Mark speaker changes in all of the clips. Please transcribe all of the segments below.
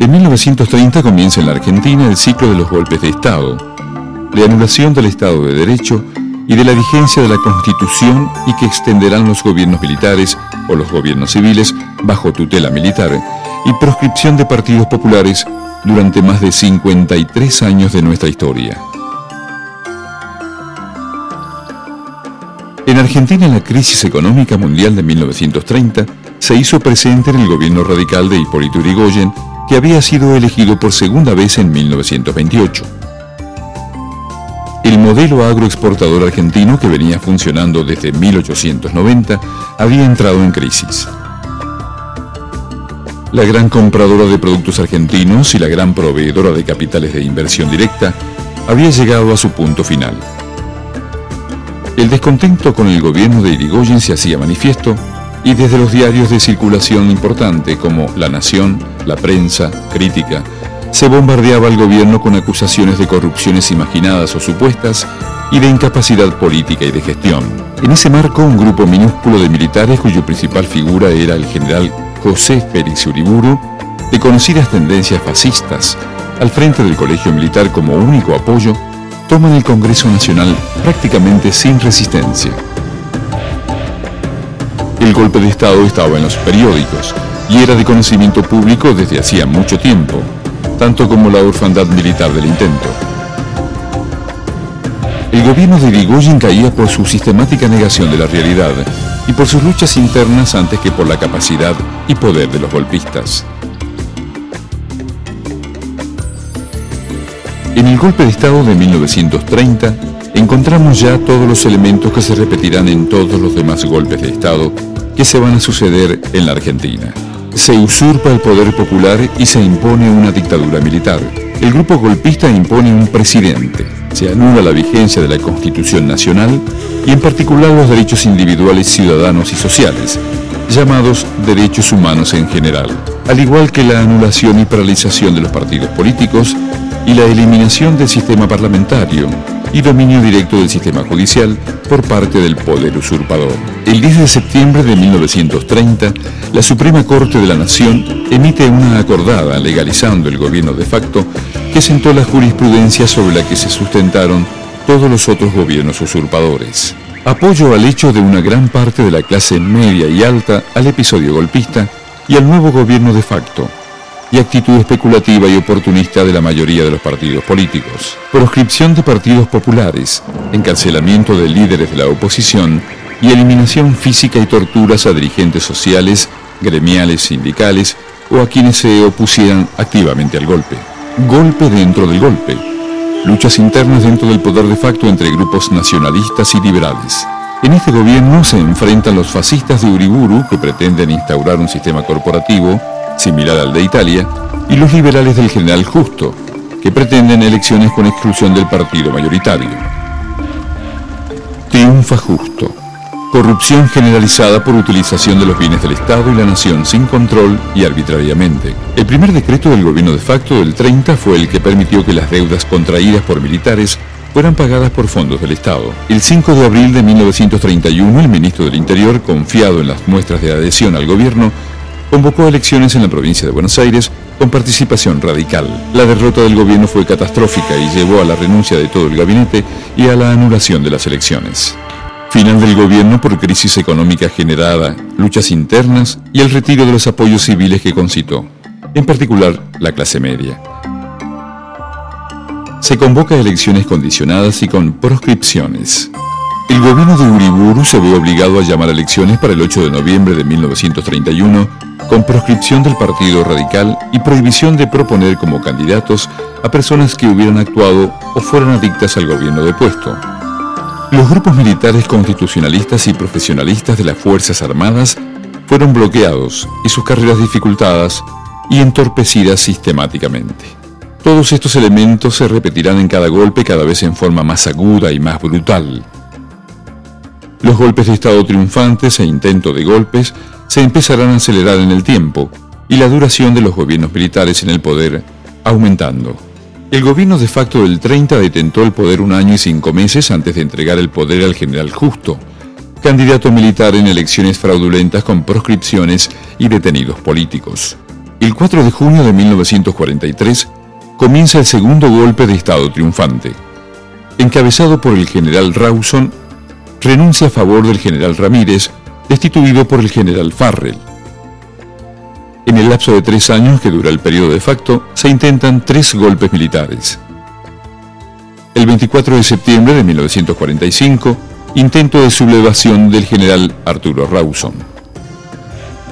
Speaker 1: En 1930 comienza en la Argentina el ciclo de los golpes de Estado, de anulación del Estado de Derecho y de la vigencia de la Constitución, y que extenderán los gobiernos militares o los gobiernos civiles bajo tutela militar y proscripción de partidos populares durante más de 53 años de nuestra historia. En Argentina, la crisis económica mundial de 1930 se hizo presente en el gobierno radical de Hipólito Yrigoyen, que había sido elegido por segunda vez en 1928. El modelo agroexportador argentino, que venía funcionando desde 1890, había entrado en crisis. La gran compradora de productos argentinos y la gran proveedora de capitales de inversión directa había llegado a su punto final. El descontento con el gobierno de Yrigoyen se hacía manifiesto, y desde los diarios de circulación importante como La Nación, La Prensa, Crítica, se bombardeaba al gobierno con acusaciones de corrupciones imaginadas o supuestas y de incapacidad política y de gestión. En ese marco, un grupo minúsculo de militares, cuyo principal figura era el general José Félix Uriburu, de conocidas tendencias fascistas, al frente del colegio militar como único apoyo, toman el Congreso Nacional prácticamente sin resistencia. El golpe de Estado estaba en los periódicos y era de conocimiento público desde hacía mucho tiempo, tanto como la orfandad militar del intento. El gobierno de Yrigoyen caía por su sistemática negación de la realidad y por sus luchas internas antes que por la capacidad y poder de los golpistas. En el golpe de Estado de 1930 encontramos ya todos los elementos que se repetirán en todos los demás golpes de Estado que se van a suceder en la Argentina. Se usurpa el poder popular y se impone una dictadura militar. El grupo golpista impone un presidente. Se anula la vigencia de la Constitución Nacional y en particular los derechos individuales, ciudadanos y sociales, llamados derechos humanos en general, al igual que la anulación y paralización de los partidos políticos y la eliminación del sistema parlamentario y dominio directo del sistema judicial por parte del poder usurpador. El 10 de septiembre de 1930, la Suprema Corte de la Nación emite una acordada legalizando el gobierno de facto que sentó la jurisprudencia sobre la que se sustentaron todos los otros gobiernos usurpadores. Apoyo al hecho de una gran parte de la clase media y alta al episodio golpista y al nuevo gobierno de facto, y actitud especulativa y oportunista de la mayoría de los partidos políticos. Proscripción de partidos populares, encarcelamiento de líderes de la oposición y eliminación física y torturas a dirigentes sociales, gremiales, sindicales o a quienes se opusieran activamente al golpe. Golpe dentro del golpe. Luchas internas dentro del poder de facto entre grupos nacionalistas y liberales. En este gobierno se enfrentan los fascistas de Uriburu, que pretenden instaurar un sistema corporativo similar al de Italia, y los liberales del general Justo, que pretenden elecciones con exclusión del partido mayoritario. Triunfa Justo. Corrupción generalizada por utilización de los bienes del Estado y la nación sin control y arbitrariamente. El primer decreto del gobierno de facto del 30 fue el que permitió que las deudas contraídas por militares fueran pagadas por fondos del Estado. El 5 de abril de 1931, el ministro del Interior, confiado en las muestras de adhesión al gobierno, convocó elecciones en la provincia de Buenos Aires con participación radical. La derrota del gobierno fue catastrófica y llevó a la renuncia de todo el gabinete y a la anulación de las elecciones. Final del gobierno por crisis económica generada, luchas internas y el retiro de los apoyos civiles que concitó, en particular la clase media. Se convoca elecciones condicionadas y con proscripciones. El gobierno de Uriburu se ve obligado a llamar a elecciones para el 8 de noviembre de 1931 con proscripción del Partido Radical y prohibición de proponer como candidatos a personas que hubieran actuado o fueran adictas al gobierno depuesto. Los grupos militares constitucionalistas y profesionalistas de las Fuerzas Armadas fueron bloqueados y sus carreras dificultadas y entorpecidas sistemáticamente. Todos estos elementos se repetirán en cada golpe, cada vez en forma más aguda y más brutal. Los golpes de Estado triunfantes e intentos de golpes se empezarán a acelerar en el tiempo y la duración de los gobiernos militares en el poder aumentando. El gobierno de facto del 30 detentó el poder 1 año y 5 meses antes de entregar el poder al general Justo, candidato militar en elecciones fraudulentas con proscripciones y detenidos políticos. El 4 de junio de 1943 comienza el segundo golpe de Estado triunfante. Encabezado por el general Rawson, renuncia a favor del general Ramírez, destituido por el general Farrell. En el lapso de 3 años que dura el periodo de facto, se intentan 3 golpes militares. El 24 de septiembre de 1945, intento de sublevación del general Arturo Rawson.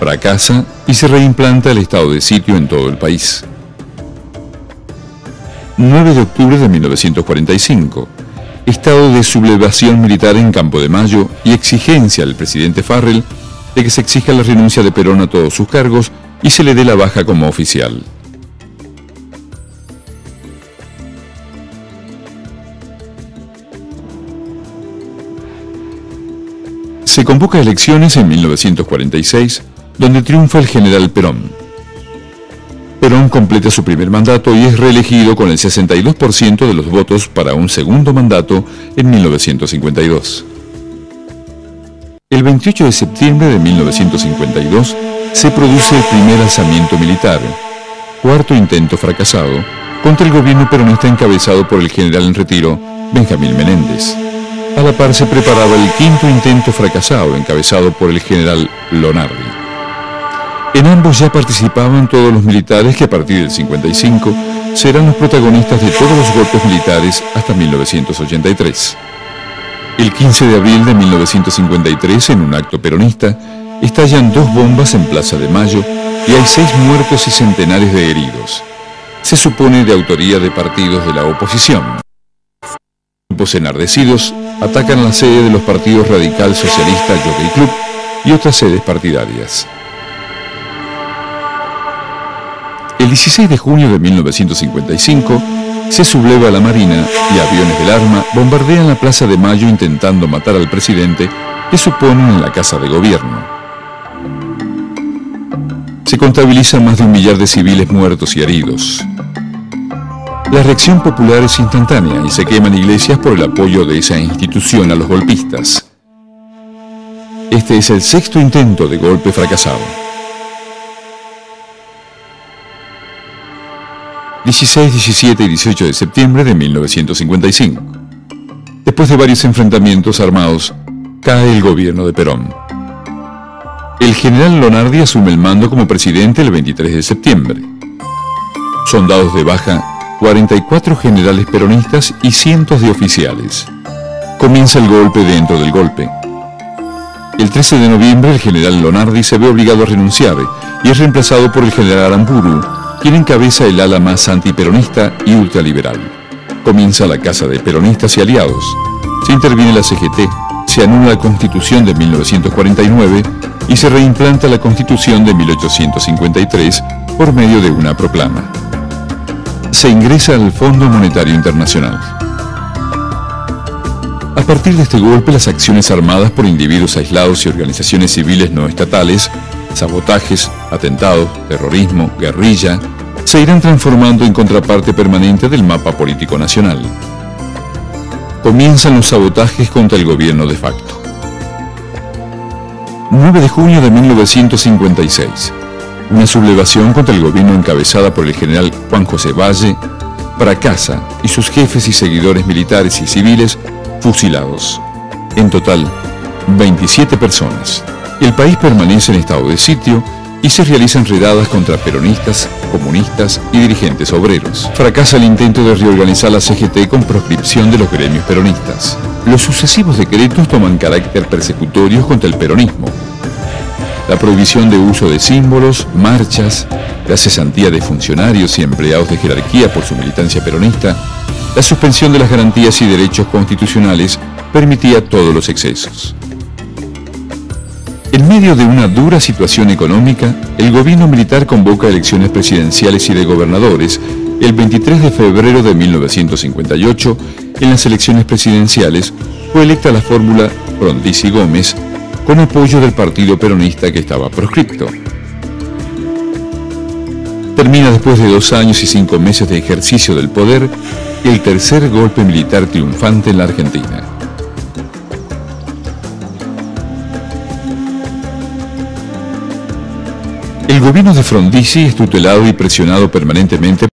Speaker 1: Fracasa y se reimplanta el estado de sitio en todo el país. 9 de octubre de 1945, estado de sublevación militar en Campo de Mayo y exigencia al presidente Farrell de que se exija la renuncia de Perón a todos sus cargos y se le dé la baja como oficial. Se convoca elecciones en 1946, donde triunfa el general Perón. Perón completa su primer mandato y es reelegido con el 62% de los votos para un segundo mandato en 1952. El 28 de septiembre de 1952 se produce el primer alzamiento militar, cuarto intento fracasado, contra el gobierno peronista encabezado por el general en retiro Benjamín Menéndez. A la par se preparaba el quinto intento fracasado, encabezado por el general Lonardi. En ambos ya participaban todos los militares que a partir del 55 serán los protagonistas de todos los golpes militares hasta 1983. El 15 de abril de 1953, en un acto peronista, estallan 2 bombas en Plaza de Mayo y hay 6 muertos y centenares de heridos. Se supone de autoría de partidos de la oposición. Grupos enardecidos atacan la sede de los partidos Radical Socialista Jockey Club y otras sedes partidarias. El 16 de junio de 1955 se subleva la Marina y aviones del arma bombardean la Plaza de Mayo intentando matar al presidente que suponen en la Casa de Gobierno. Se contabiliza más de 1 millar de civiles muertos y heridos. La reacción popular es instantánea y se queman iglesias por el apoyo de esa institución a los golpistas. Este es el 6º intento de golpe fracasado. 16, 17 y 18 de septiembre de 1955. Después de varios enfrentamientos armados, cae el gobierno de Perón. El general Lonardi asume el mando como presidente el 23 de septiembre. Son dados de baja 44 generales peronistas y cientos de oficiales. Comienza el golpe dentro del golpe. El 13 de noviembre el general Lonardi se ve obligado a renunciar y es reemplazado por el general Aramburu, quien encabeza el ala más antiperonista y ultraliberal. Comienza la caza de peronistas y aliados. Se interviene la CGT, se anula la Constitución de 1949 y se reimplanta la Constitución de 1853 por medio de una proclama. Se ingresa al Fondo Monetario Internacional. A partir de este golpe, las acciones armadas por individuos aislados y organizaciones civiles no estatales, sabotajes, atentados, terrorismo, guerrilla, se irán transformando en contraparte permanente del mapa político nacional. Comienzan los sabotajes contra el gobierno de facto. 9 de junio de 1956. Una sublevación contra el gobierno encabezada por el general Juan José Valle fracasa y sus jefes y seguidores militares y civiles fusilados. En total, 27 personas. El país permanece en estado de sitio y se realizan redadas contra peronistas, comunistas y dirigentes obreros. Fracasa el intento de reorganizar la CGT con proscripción de los gremios peronistas. Los sucesivos decretos toman carácter persecutorios contra el peronismo. La prohibición de uso de símbolos, marchas, la cesantía de funcionarios y empleados de jerarquía por su militancia peronista, la suspensión de las garantías y derechos constitucionales permitía todos los excesos. En medio de una dura situación económica, el gobierno militar convoca elecciones presidenciales y de gobernadores el 23 de febrero de 1958. En las elecciones presidenciales fue electa la fórmula Frondizi-Gómez con apoyo del partido peronista que estaba proscripto. Termina después de 2 años y 5 meses de ejercicio del poder el tercer golpe militar triunfante en la Argentina. El gobierno de Frondizi es tutelado y presionado permanentemente